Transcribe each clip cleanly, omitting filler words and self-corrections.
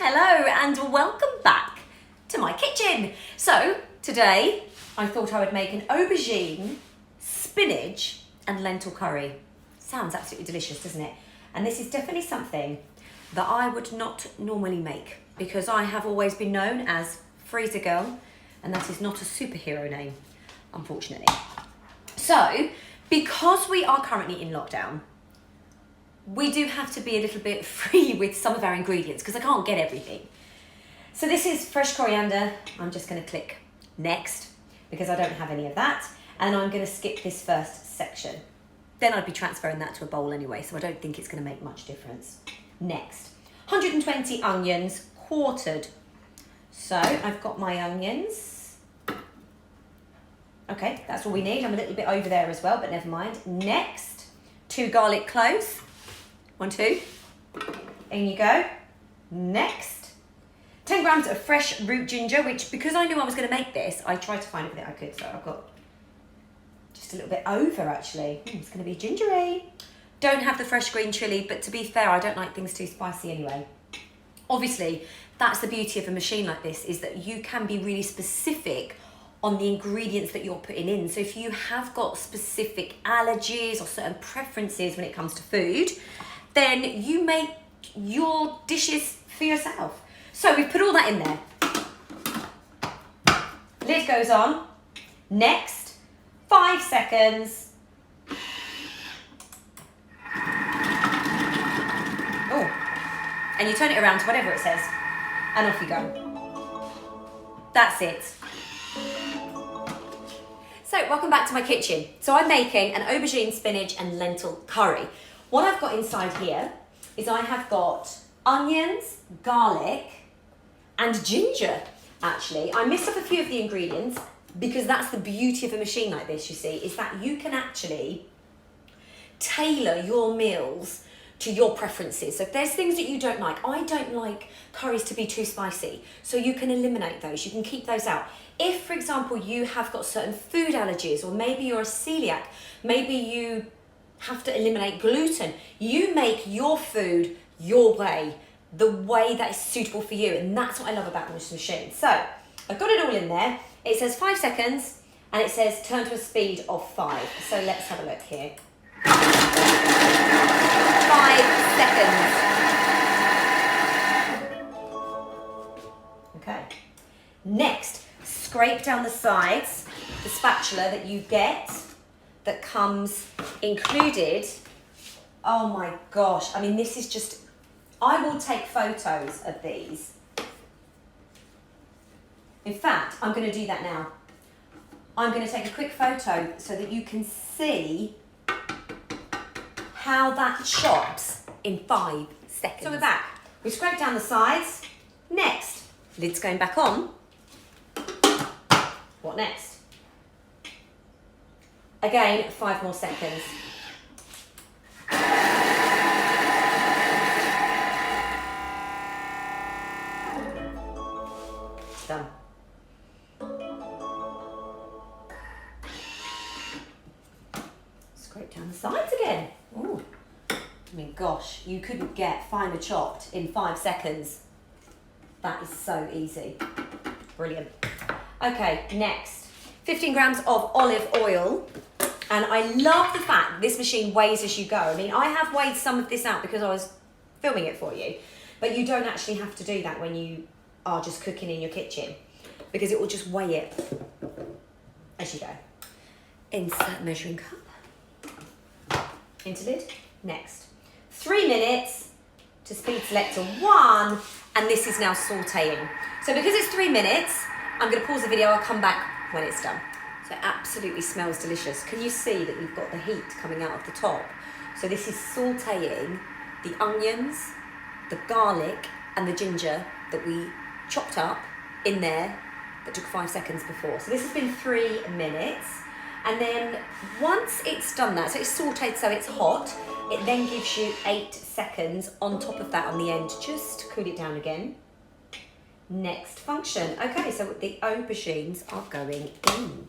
Hello and welcome back to my kitchen. So today I thought I would make an aubergine, spinach and lentil curry. Sounds absolutely delicious, doesn't it? And this is definitely something that I would not normally make because I have always been known as Freezer Girl, and that is not a superhero name, unfortunately. So because we are currently in lockdown, we do have to be a little bit free with some of our ingredients because I can't get everything. So this is fresh coriander. I'm just going to click next because I don't have any of that. And I'm going to skip this first section. Then I'd be transferring that to a bowl anyway, so I don't think it's going to make much difference. Next, 120 onions, quartered. So I've got my onions. Okay, that's all we need. I'm a little bit over there as well, but never mind. Next, 2 garlic cloves. 1, 2. In you go. Next, 10 grams of fresh root ginger, which because I knew I was going to make this, I tried to find everything I could. So I've got just a little bit over actually. It's going to be gingery. Don't have the fresh green chili, but to be fair, I don't like things too spicy anyway. Obviously, that's the beauty of a machine like this, is that you can be really specific on the ingredients that you're putting in. So if you have got specific allergies or certain preferences when it comes to food, then you make your dishes for yourself. So we've put all that in there. Lid goes on. Next, 5 seconds. Oh, and you turn it around to whatever it says, and off you go. That's it. So welcome back to my kitchen. So I'm making an aubergine, spinach and lentil curry. What I've got inside here is I have got onions, garlic and ginger, actually. I missed off a few of the ingredients because that's the beauty of a machine like this, you see, is that you can actually tailor your meals to your preferences. So if there's things that you don't like, I don't like curries to be too spicy, so you can eliminate those, you can keep those out. If, for example, you have got certain food allergies, or maybe you're a celiac, maybe you have to eliminate gluten, you make your food your way, the way that is suitable for you, and that's what I love about this machine. So I've got it all in there. It says 5 seconds, and it says turn to a speed of 5. So let's have a look here. 5 seconds. Okay. Next, scrape down the sides, the spatula that you get that comes included. Oh my gosh, I mean, this is just, I will take photos of these. In fact, I'm going to do that now. I'm going to take a quick photo so that you can see how that chops in 5 seconds. So we're back. We scrape down the sides. Next, lid's going back on. What next? Again, 5 more seconds. Done. Scrape down the sides again. Ooh. I mean, gosh, you couldn't get finer chopped in 5 seconds. That is so easy. Brilliant. Okay, next. 15 grams of olive oil. And I love the fact this machine weighs as you go. I mean, I have weighed some of this out because I was filming it for you, but you don't actually have to do that when you are just cooking in your kitchen because it will just weigh it as you go. Insert measuring cup. Into lid. Next. 3 minutes to speed select to 1, and this is now sauteing. So because it's 3 minutes, I'm going to pause the video. I'll come back when it's done. So it absolutely smells delicious. Can you see that you've got the heat coming out of the top? So this is sauteing the onions, the garlic and the ginger that we chopped up in there that took 5 seconds before. So this has been 3 minutes. And then once it's done that, so it's sauteed so it's hot, it then gives you 8 seconds on top of that on the end, just to cool it down again. Next function. Okay, so the aubergines are going in.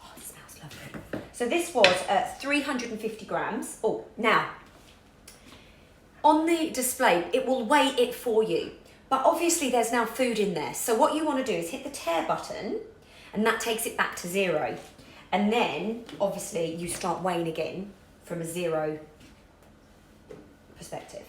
Oh, it smells lovely. So this was 350 grams. Oh, now, On the display, it will weigh it for you. But obviously there's now food in there. So what you want to do is hit the tare button, and that takes it back to 0. And then obviously you start weighing again from a 0 perspective.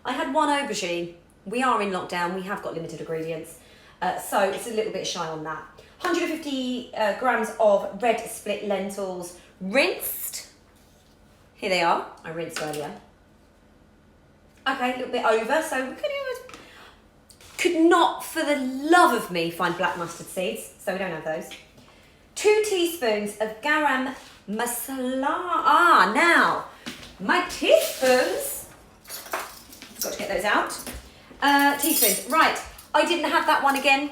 I had 1 aubergine. We are in lockdown, we have got limited ingredients. So it's a little bit shy on that. 150 grams of red split lentils, rinsed. Here they are, I rinsed earlier. Okay, a little bit over, so we could not for the love of me find black mustard seeds, so we don't have those. 2 teaspoons of garam masala. Now, my teaspoons, got to get those out. Teaspoons, right, I didn't have that one again.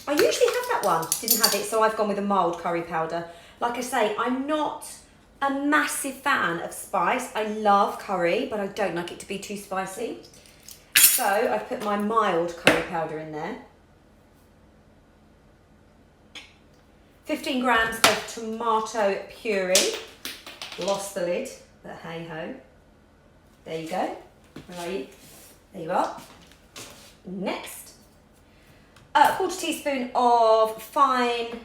I usually have that one, didn't have it, so I've gone with a mild curry powder. Like I say, I'm not a massive fan of spice. I love curry, but I don't like it to be too spicy. So I've put my mild curry powder in there. 15 grams of tomato puree. Lost the lid, but hey ho. There you go. Where are you? There you are. Next, a quarter teaspoon of fine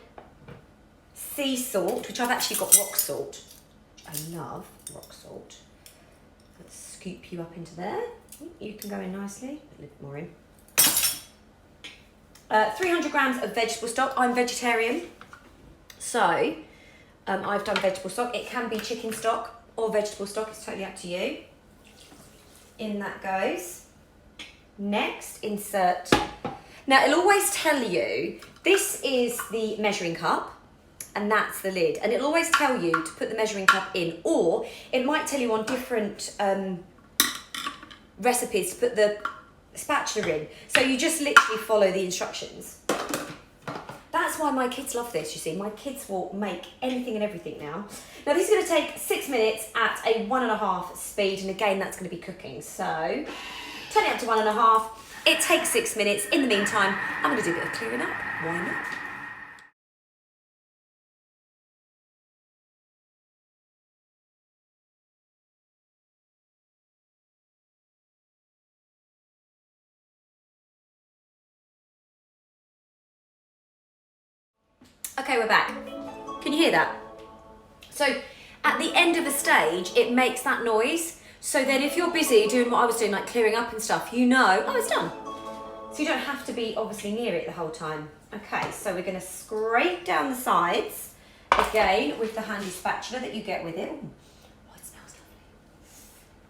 sea salt, which I've actually got rock salt. I love rock salt. Let's scoop you up into there. You can go in nicely. A little more in. 300 grams of vegetable stock. I'm vegetarian, so I've done vegetable stock. It can be chicken stock or vegetable stock. It's totally up to you. In that goes. Next, insert. Now, it'll always tell you, this is the measuring cup, and that's the lid. And it'll always tell you to put the measuring cup in, or it might tell you on different recipes to put the spatula in. So you just literally follow the instructions. That's why my kids love this, you see. My kids will make anything and everything now. Now, this is going to take 6 minutes at a 1.5 speed, and again, that's going to be cooking. So, turn it up to 1.5. It takes 6 minutes. In the meantime, I'm going to do a bit of clearing up. Why not? Okay, we're back. Can you hear that? So at the end of a stage, it makes that noise. So then if you're busy doing what I was doing, like clearing up and stuff, you know, oh, it's done. So you don't have to be obviously near it the whole time. Okay, so we're gonna scrape down the sides again with the handy spatula that you get with it. Ooh, oh, it smells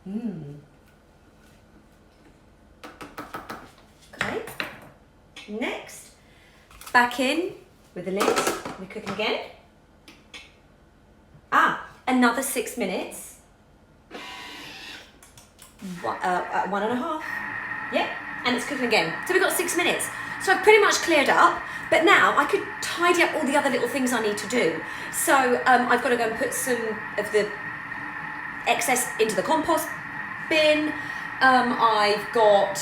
lovely. Okay, next, back in with the lid, we cook again. Another 6 minutes. 1.5. Yep, and it's cooking again. So we've got 6 minutes. So I've pretty much cleared up, but now I could tidy up all the other little things I need to do. So I've got to go and put some of the excess into the compost bin. I've got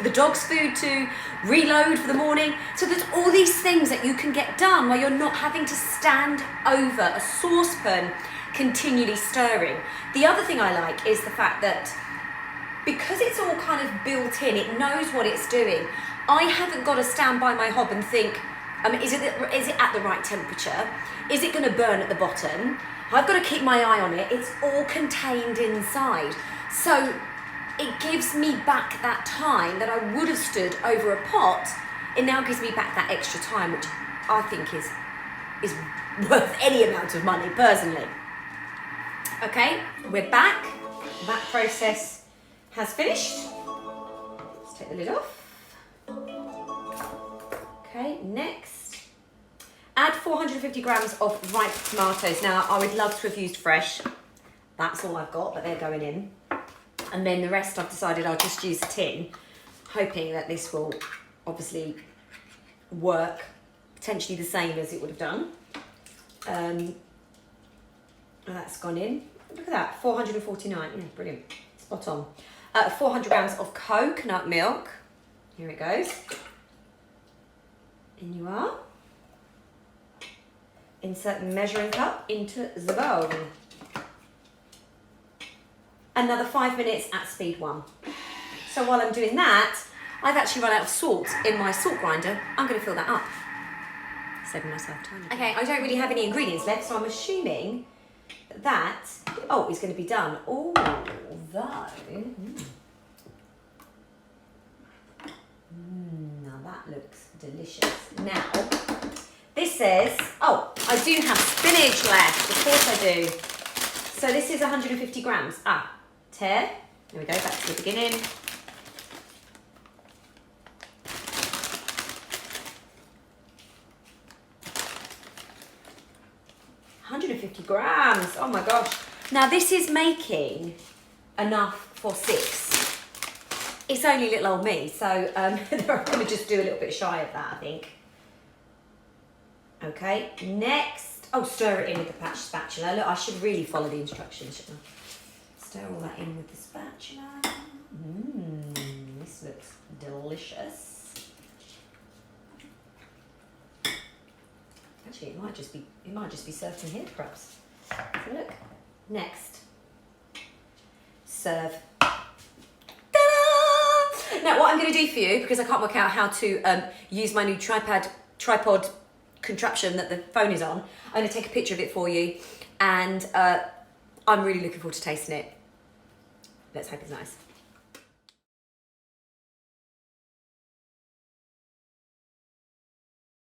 the dog's food to reload for the morning. So there's all these things that you can get done while you're not having to stand over a saucepan continually stirring. The other thing I like is the fact that because it's all kind of built in, it knows what it's doing. I haven't got to stand by my hob and think, is it at the right temperature? Is it going to burn at the bottom? I've got to keep my eye on it. It's all contained inside. So it gives me back that time that I would have stood over a pot. It now gives me back that extra time, which I think is worth any amount of money, personally. Okay, we're back. That process has finished. Let's take the lid off. Okay, next. Add 450 grams of ripe tomatoes. Now, I would love to have used fresh. That's all I've got, but they're going in. And then the rest I've decided I'll just use a tin, hoping that this will obviously work potentially the same as it would have done. And that's gone in. Look at that, 449, yeah, brilliant, spot on. 400 grams of coconut milk. Here it goes. In you are. Insert measuring cup into the bowl. Another 5 minutes at speed 1. So while I'm doing that, I've actually run out of salt in my salt grinder. I'm going to fill that up. Saving myself time. Okay, I don't really have any ingredients left, so I'm assuming that, oh, it's going to be done. Although, now that looks delicious. Now, this says, oh, I do have spinach left. Of course I do. So this is 150 grams. Tear. There we go, back to the beginning. £150. Oh my gosh. Now this is making enough for 6. It's only little old me, so I'm going to just do a little bit shy of that, I think. Okay, next. Oh, stir it in with the spatula. Look, I should really follow the instructions, shouldn't I? Stir all that in with the spatula. This looks delicious. Actually, it might just be served in here, perhaps. Have a look. Next, serve. Ta-da! Now, what I'm going to do for you, because I can't work out how to use my new tripod contraption that the phone is on, I'm going to take a picture of it for you, and I'm really looking forward to tasting it. Let's hope it's nice.